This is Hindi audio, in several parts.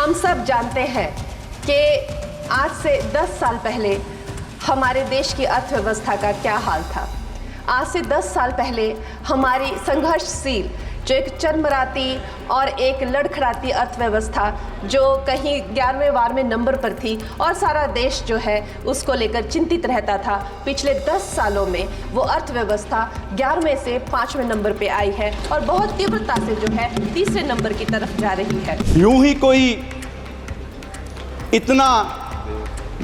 हम सब जानते हैं कि आज से 10 साल पहले हमारे देश की अर्थव्यवस्था का क्या हाल था। आज से 10 साल पहले हमारी संघर्षशील, जो एक चरमराती और एक लड़खड़ाती अर्थव्यवस्था जो कहीं 11वें-12वें नंबर पर थी और सारा देश जो है उसको लेकर चिंतित रहता था, पिछले 10 सालों में वो अर्थव्यवस्था 11वें से 5वें नंबर पे आई है और बहुत तीव्रता से जो है 3रे नंबर की तरफ जा रही है। यूं ही कोई इतना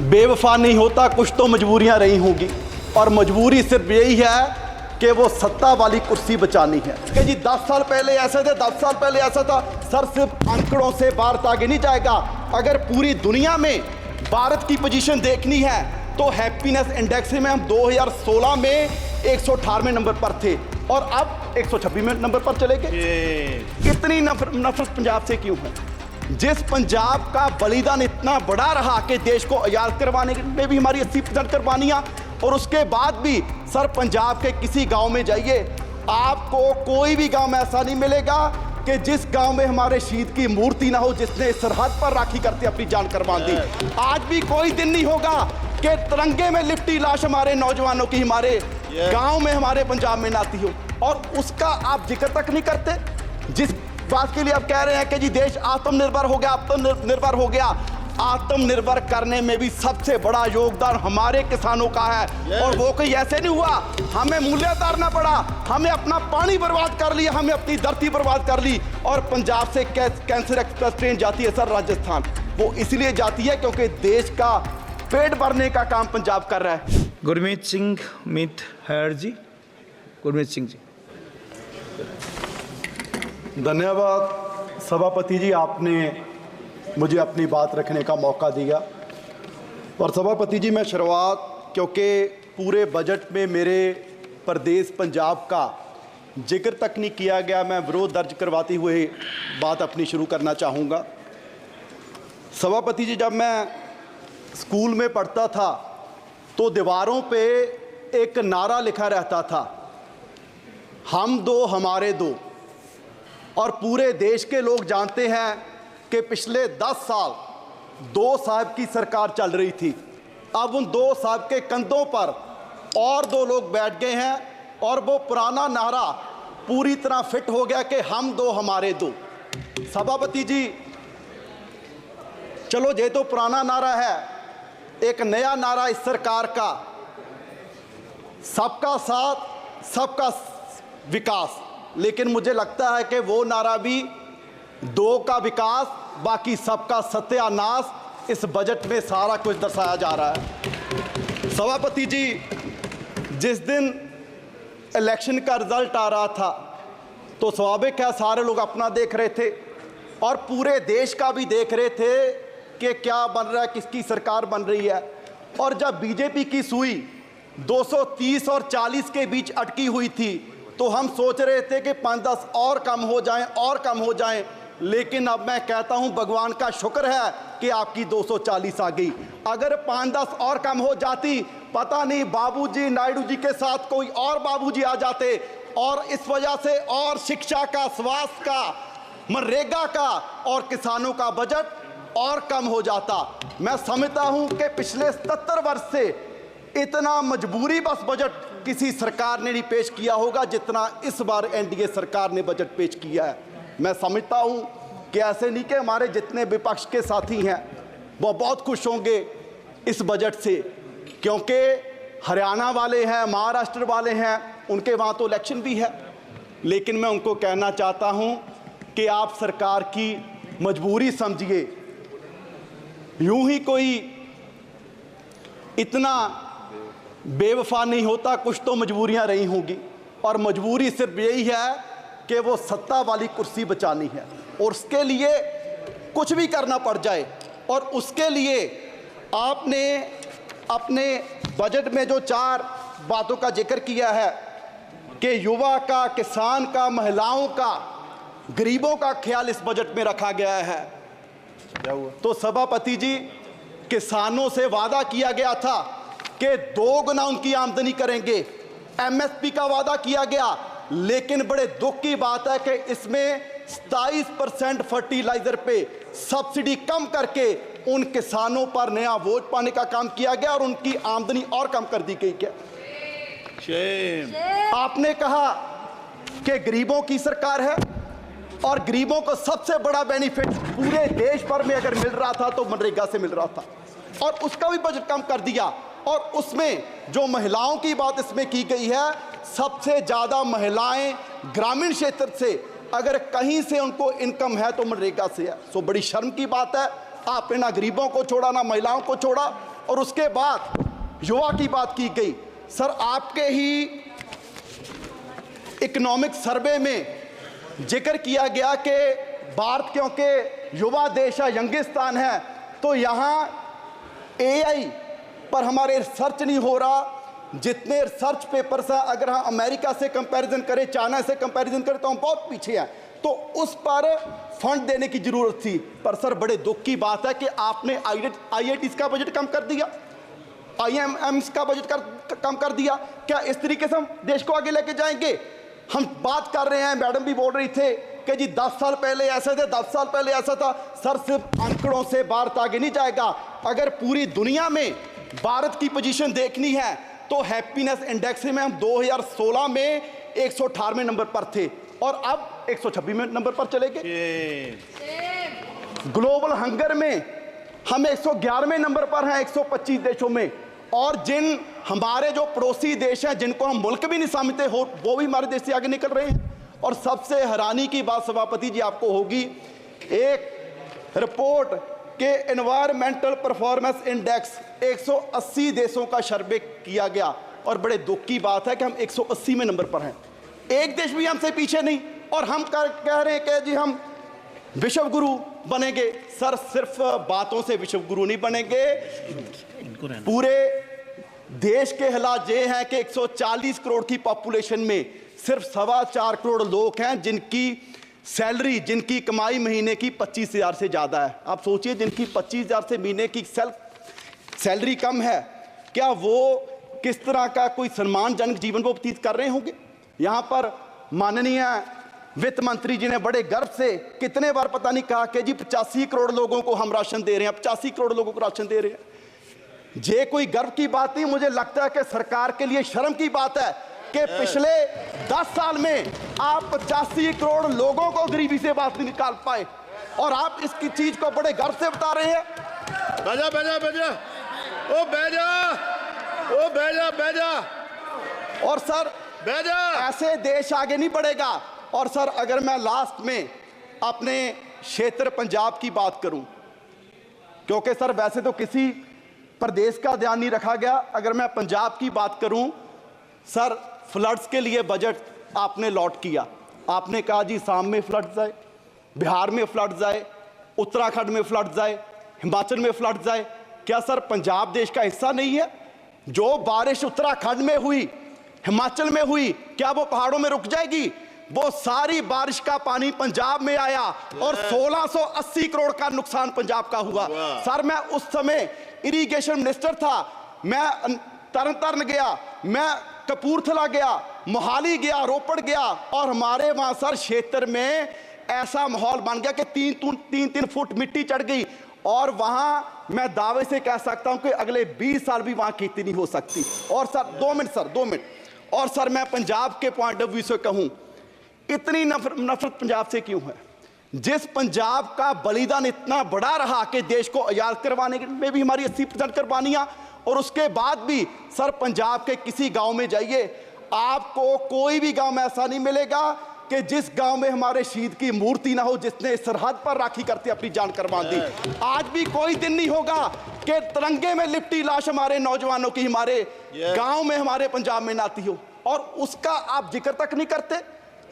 बेवफा नहीं होता, कुछ तो मजबूरियां रही होंगी और मजबूरी सिर्फ यही है कि वो सत्ता वाली कुर्सी बचानी है। कि जी 10 साल पहले ऐसे थे, 10 साल पहले ऐसा था। सर सिर्फ आंकड़ों से भारत आगे नहीं जाएगा। अगर पूरी दुनिया में भारत की पोजीशन देखनी है तो हैप्पीनेस इंडेक्स में हम 2016 में 118वें नंबर पर थे और अब 126वें नंबर पर चले गए। इतनी नफरत पंजाब से क्यों है? जिस पंजाब का बलिदान इतना बड़ा रहा कि देश को आजाद करवाने में भी हमारी 80% कुर्बानियां, और उसके बाद भी सर पंजाब के किसी गांव में जाइए, आपको कोई भी गांव में ऐसा नहीं मिलेगा कि जिस गांव में हमारे शहीद की मूर्ति ना हो, जिसने सरहद पर राखी करते अपनी जान कुर्बान दी। आज भी कोई दिन नहीं होगा कि तिरंगे में लिपटी लाश हमारे नौजवानों की हमारे गांव में, हमारे पंजाब में ना आती हो, और उसका आप जिक्र तक नहीं करते। जिस बात के लिए आप कह रहे हैं कि जी देश आत्मनिर्भर हो गया, आत्मनिर्भर हो गया, आत्मनिर्भर करने में भी सबसे बड़ा योगदान हमारे किसानों का है। और वो कोई ऐसे नहीं हुआ हमें मूल्य उतारना पड़ा, हमें अपना पानी बर्बाद कर लिया, हमें अपनी धरती बर्बाद कर ली। और पंजाब से कैंसर एक्सप्रेस ट्रेन जाती है सर राजस्थान, वो इसलिए जाती है क्योंकि देश का पेट भरने का काम पंजाब कर रहा है। गुरमीत सिंह मीत हैर जी, गुरमीत सिंह जी। धन्यवाद सभापति जी, आपने मुझे अपनी बात रखने का मौका दिया। और सभापति जी, मैं शुरुआत, क्योंकि पूरे बजट में मेरे प्रदेश पंजाब का जिक्र तक नहीं किया गया, मैं विरोध दर्ज करवाते हुए बात अपनी शुरू करना चाहूँगा। सभापति जी, जब मैं स्कूल में पढ़ता था तो दीवारों पे एक नारा लिखा रहता था, हम दो हमारे दो। और पूरे देश के लोग जानते हैं कि पिछले 10 साल 2 साहब की सरकार चल रही थी। अब उन 2 साहब के कंधों पर और 2 लोग बैठ गए हैं और वो पुराना नारा पूरी तरह फिट हो गया कि हम दो हमारे दो। सभापति जी, चलो ये तो पुराना नारा है, एक नया नारा इस सरकार का, सबका साथ सबका विकास। लेकिन मुझे लगता है कि वो नारा भी 2 का विकास, बाकी सबका सत्यानाश इस बजट में सारा कुछ दर्शाया जा रहा है। सभापति जी, जिस दिन इलेक्शन का रिजल्ट आ रहा था तो स्वाभाविक है सारे लोग अपना देख रहे थे और पूरे देश का भी देख रहे थे कि क्या बन रहा है, किसकी सरकार बन रही है। और जब बीजेपी की सुई 230 और 40 के बीच अटकी हुई थी तो हम सोच रहे थे कि 5-10 और कम हो जाएं और कम हो जाएं। लेकिन अब मैं कहता हूं भगवान का शुक्र है कि आपकी 240 आ गई। अगर 5-10 और कम हो जाती, पता नहीं बाबूजी नायडू जी के साथ कोई और बाबूजी आ जाते और इस वजह से और शिक्षा का, स्वास्थ्य का, मनरेगा का और किसानों का बजट और कम हो जाता। मैं समझता हूं कि पिछले 77 वर्ष से इतना मजबूरी बस बजट किसी सरकार ने नहीं पेश किया होगा जितना इस बार एनडीए सरकार ने बजट पेश किया है। मैं समझता हूं कि ऐसे नहीं कि हमारे जितने विपक्ष के साथी हैं वो बहुत खुश होंगे इस बजट से, क्योंकि हरियाणा वाले हैं, महाराष्ट्र वाले हैं, उनके वहाँ तो इलेक्शन भी है। लेकिन मैं उनको कहना चाहता हूं कि आप सरकार की मजबूरी समझिए। यूं ही कोई इतना बेवफा नहीं होता, कुछ तो मजबूरियां रही होंगी और मजबूरी सिर्फ यही है कि वो सत्ता वाली कुर्सी बचानी है और उसके लिए कुछ भी करना पड़ जाए। और उसके लिए आपने अपने बजट में जो 4 बातों का जिक्र किया है कि युवा का, किसान का, महिलाओं का, गरीबों का ख्याल इस बजट में रखा गया है। क्या हुआ? तो सभापति जी, किसानों से वादा किया गया था कि 2 गुना उनकी आमदनी करेंगे, एमएसपी का वादा किया गया, लेकिन बड़े दुख की बात है कि इसमें 27% फर्टिलाइजर पे सब्सिडी कम करके उन किसानों पर नया बोझ पाने का काम किया गया और उनकी आमदनी और कम कर दी गई। क्या आपने कहा कि गरीबों की सरकार है और गरीबों को सबसे बड़ा बेनिफिट पूरे देश भर में अगर मिल रहा था तो मनरेगा से मिल रहा था, और उसका भी बजट कम कर दिया। और उसमें जो महिलाओं की बात इसमें की गई है, सबसे ज्यादा महिलाएं ग्रामीण क्षेत्र से अगर कहीं से उनको इनकम है तो मनरेगा से है। सो बड़ी शर्म की बात है, आपने ना गरीबों को छोड़ा ना महिलाओं को छोड़ा। और उसके बाद युवा की बात की गई। सर, आपके ही इकोनॉमिक सर्वे में जिक्र किया गया कि भारत क्योंकि युवा देश है, यंगिस्तान है, तो यहाँ एआई पर हमारे रिसर्च नहीं हो रहा। जितने रिसर्च पेपर्स हैं, अगर हम अमेरिका से कंपैरिजन करें, चाइना से कंपैरिजन करें, तो हम बहुत पीछे हैं। तो उस पर फंड देने की जरूरत थी। पर सर, बड़े दुख की बात है कि आपने आईआईटीज का बजट कम कर दिया, आईएमएम्स का बजट कम कर दिया। क्या इस तरीके से हम देश को आगे लेके जाएंगे? हम बात कर रहे हैं, मैडम भी बोल रही थे कि जी 10 साल पहले ऐसे थे, 10 साल पहले ऐसा था। सर, सिर्फ आंकड़ों से भारत आगे नहीं जाएगा। अगर पूरी दुनिया में भारत की पोजीशन देखनी है तो हैप्पीनेस इंडेक्स में हम 2016 में 118वें नंबर पर थे और अब 126वें नंबर पर चले गए। ग्लोबल हंगर में हम 111वें नंबर पर हैं 125 देशों में। और जिन हमारे जो पड़ोसी देश हैं, जिनको हम मुल्क भी नहीं समझते हो, वो भी हमारे देश से आगे निकल रहे हैं। और सबसे हैरानी की बात सभापति जी आपको होगी, एक रिपोर्ट के एनवायरमेंटल परफॉर्मेंस इंडेक्स 180 देशों का सर्वे किया गया और बड़े दुख की बात है कि हम 180वें नंबर पर हैं। एक देश भी हमसे पीछे नहीं। और हम कह रहे हैं कि जी हम विश्व गुरु बनेंगे। सर, सिर्फ बातों से विश्व गुरु नहीं बनेंगे। पूरे देश के हालात ये हैं कि 140 करोड़ की पॉपुलेशन में सिर्फ 4.25 करोड़ लोग हैं जिनकी सैलरी, जिनकी कमाई महीने की 25,000 से ज़्यादा है। आप सोचिए, जिनकी 25,000 से महीने की सैलरी कम है, क्या वो किस तरह का कोई सम्मानजनक जीवन वो व्यतीत कर रहे होंगे? यहाँ पर माननीय वित्त मंत्री जी ने बड़े गर्व से कितने बार पता नहीं कहा कि जी 85 करोड़ लोगों को हम राशन दे रहे हैं, 85 करोड़ लोगों को राशन दे रहे हैं। ये कोई गर्व की बात नहीं, मुझे लगता है कि सरकार के लिए शर्म की बात है कि पिछले 10 साल में आप 85 करोड़ लोगों को गरीबी से बाहर निकाल पाए और आप इसकी चीज को बड़े गर्व से बता रहे हैं। बैजा बैजा बैजा, ओ बैजा, ओ बैजा बैजा। और सर, बैजा, ऐसे देश आगे नहीं बढ़ेगा। और सर, अगर मैं लास्ट में अपने क्षेत्र पंजाब की बात करूं, क्योंकि सर वैसे तो किसी प्रदेश का ध्यान नहीं रखा गया, अगर मैं पंजाब की बात करूं, सर फ्लड्स के लिए बजट आपने लॉट किया। आपने कहा जी असम में फ्लड्स आए, बिहार में फ्लड्स आए, उत्तराखंड में फ्लड्स आए, हिमाचल में फ्लड्स आए। क्या सर पंजाब देश का हिस्सा नहीं है? जो बारिश उत्तराखंड में हुई, हिमाचल में हुई, क्या वो पहाड़ों में रुक जाएगी? वो सारी बारिश का पानी पंजाब में आया और 1680 करोड़ का नुकसान पंजाब का हुआ। सर, मैं उस समय इरिगेशन मिनिस्टर था, मैं तरन गया, मैं कपूरथला गया, मोहाली गया, रोपड़ गया और हमारे वहां सर क्षेत्र में ऐसा माहौल बन गया कि 3-3 फुट मिट्टी चढ़ गई। और वहां मैं दावे से कह सकता हूं कि अगले 20 साल भी वहां खेती नहीं हो सकती। और सर 2 मिनट। और सर, मैं पंजाब के पॉइंट ऑफ व्यू से कहूं, इतनी नफरत पंजाब से क्यों है? जिस पंजाब का बलिदान इतना बड़ा रहा कि देश को आजाद करवाने में भी हमारी 80% कुर्बानियां, और उसके बाद भी सर पंजाब के किसी गांव में जाइए, आपको कोई भी गांव में ऐसा नहीं मिलेगा कि जिस गांव में हमारे शहीद की मूर्ति ना हो, जिसने सरहद पर राखी करते अपनी जान कुर्बान दी। आज भी कोई दिन नहीं होगा कि तिरंगे में लिपटी लाश हमारे नौजवानों की हमारे गांव में, हमारे पंजाब में ना आती हो, और उसका आप जिक्र तक नहीं करते।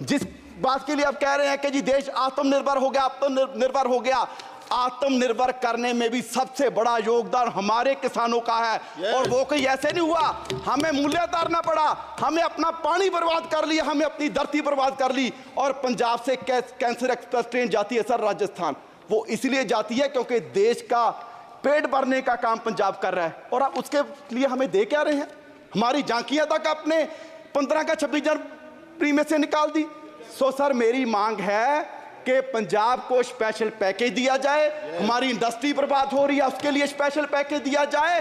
जिस बात के लिए आप कह रहे हैं कि जी देश आत्मनिर्भर हो गया, आत्मनिर्भर हो गया, आत्मनिर्भर करने में भी सबसे बड़ा योगदान हमारे किसानों का है। और वो कोई ऐसे नहीं हुआ, हमें मूल्य उतारना पड़ा, हमें अपना पानी बर्बाद कर लिया, हमें अपनी धरती बर्बाद कर ली। और पंजाब से कैंसर एक्सप्रेस ट्रेन जाती है सर राजस्थान, वो इसलिए जाती है क्योंकि देश का पेट भरने का काम पंजाब कर रहा है। और आप उसके लिए हमें दे क्या रहे हैं? हमारी झांकियां तक आपने 15 का 26 जनवरी में से निकाल दी। सो सर, मेरी मांग है कि पंजाब को स्पेशल पैकेज दिया जाए, हमारी इंडस्ट्री बर्बाद हो रही है उसके लिए स्पेशल पैकेज दिया जाए।